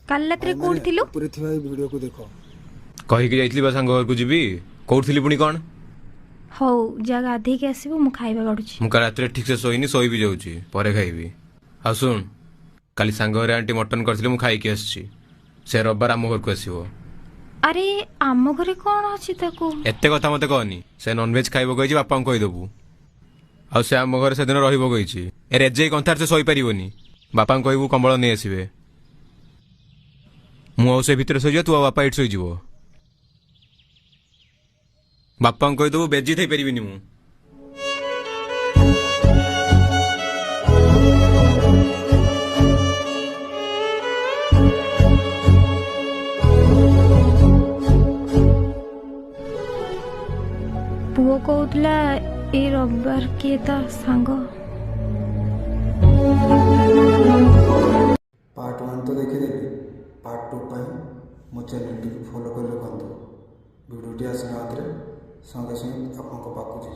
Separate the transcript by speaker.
Speaker 1: काल रात रे कोड थिलु
Speaker 2: पूरे थिवा वीडियो को देखो
Speaker 3: कही के जाइतली बा सांग घर को जीवी कोउठ थिली पुनी कोन
Speaker 1: हौ जा गाधे के आसीबो मु खाइबा गडुची
Speaker 3: मु रात रे ठीक से सोइनी सोई भी जाउची परे खाइबी आ सुन काली सांग रे आंटी मटन करथिले मु खाइ के आछी से रविवार आम घर को आसीबो
Speaker 1: अरे आम घरे कोन अछि ताको
Speaker 3: एते कथा मते कहनी से नॉनवेज खाइबो कहिची बापा को कहि देबू आ से आम घर से दिन रहिबो कहिची ए रेजे कंथार से सोई परिबोनी बापा को कहबू कंबळ नै आसीबे मु से भीतर सोई जा तू बापा इट सोई जीवो बापा को कहि देबू बेजी थई परिबिनी मु
Speaker 1: पुओ कहूला ए रविवार किए ता सांग
Speaker 2: पार्ट 1 तो देखि देबी पार्ट 2 पाई मो चैनल टी फॉलो कर रखंतु वीडियो टी आसना आदरे संगे संगे आपन को पाकु जी।